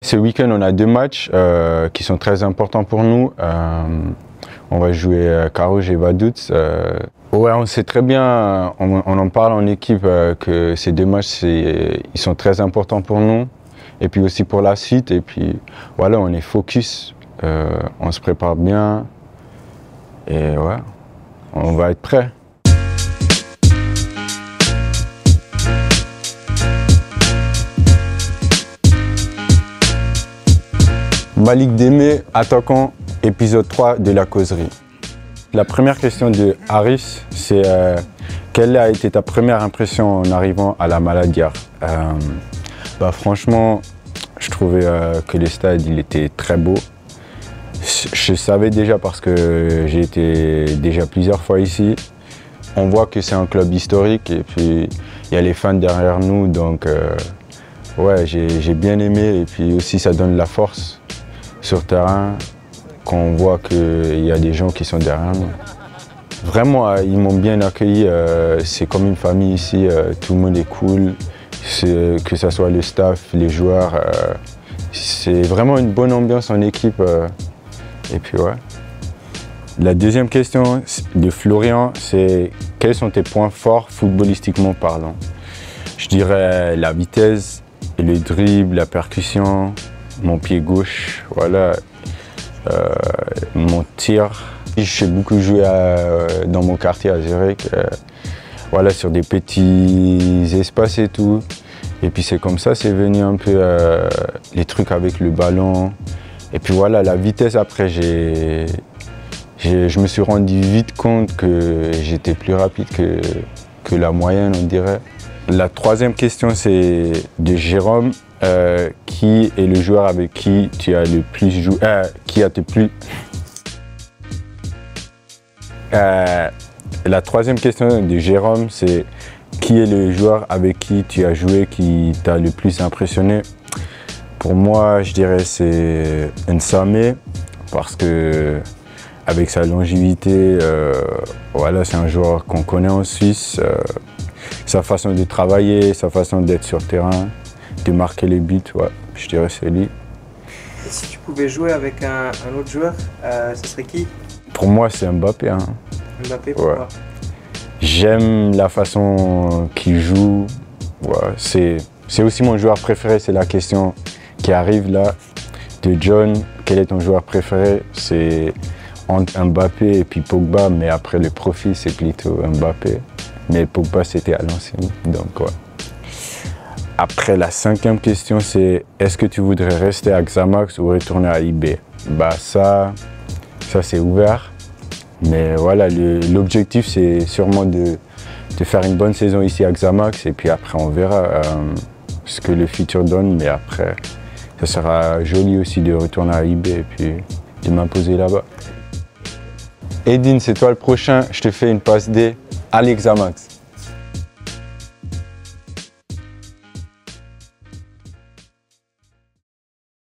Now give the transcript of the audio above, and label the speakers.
Speaker 1: Ce week-end, on a 2 matchs qui sont très importants pour nous. On va jouer Carouge et Vaduz. Ouais, on sait très bien, on en parle en équipe, que ces 2 matchs, ils sont très importants pour nous. Et puis aussi pour la suite. Et puis voilà, on est focus, on se prépare bien. Et ouais, on va être prêt. Malik Démé, attaquant, épisode 3 de la causerie. La première question de Haris, c'est quelle a été ta première impression en arrivant à la Maladière? Franchement, je trouvais que le stade il était très beau. Je savais déjà parce que j'ai été déjà plusieurs fois ici. On voit que c'est un club historique et puis il y a les fans derrière nous, donc ouais, j'ai bien aimé et puis aussi ça donne la force sur terrain, quand on voit qu'il y a des gens qui sont derrière nous. Vraiment, ils m'ont bien accueilli, c'est comme une famille ici, tout le monde est cool, que ce soit le staff, les joueurs, c'est vraiment une bonne ambiance en équipe. Et puis ouais. La deuxième question de Florian, c'est quels sont tes points forts footballistiquement parlant? Je dirais la vitesse, le dribble, la percussion, mon pied gauche, voilà, mon tir. Je sais beaucoup jouer dans mon quartier à Zurich, voilà, sur des petits espaces et tout. Et puis c'est comme ça, c'est venu un peu les trucs avec le ballon. Et puis voilà, la vitesse après, je me suis rendu vite compte que j'étais plus rapide que la moyenne, on dirait. La troisième question, c'est de Jérôme. Qui est le joueur avec qui tu as le plus joué, la troisième question de Jérôme, c'est qui est le joueur avec qui tu as joué qui t'a le plus impressionné? Pour moi, je dirais c'est Nsame parce que avec sa longévité, voilà, c'est un joueur qu'on connaît en Suisse. Sa façon de travailler, sa façon d'être sur le terrain, de marquer les buts, ouais, je dirais c'est lui.
Speaker 2: Et si tu pouvais jouer avec un autre joueur, ce serait qui?
Speaker 1: Pour moi, c'est Mbappé. Hein.
Speaker 2: Mbappé, pourquoi?
Speaker 1: Ouais. J'aime la façon qu'il joue. Ouais, c'est aussi mon joueur préféré, c'est la question qui arrive là. De John, quel est ton joueur préféré? C'est entre Mbappé et puis Pogba, mais après le profil, c'est plutôt Mbappé. Mais Pogba, c'était à l'ancienne, donc ouais. Après, la 5e question, c'est est-ce que tu voudrais rester à Xamax ou retourner à IB? Ça c'est ouvert. Mais voilà, l'objectif, c'est sûrement de faire une bonne saison ici à Xamax. Et puis après, on verra ce que le futur donne. Mais après, ça sera joli aussi de retourner à IB et puis de m'imposer là-bas. Edine, c'est toi le prochain. Je te fais une passe D. Allez, Xamax.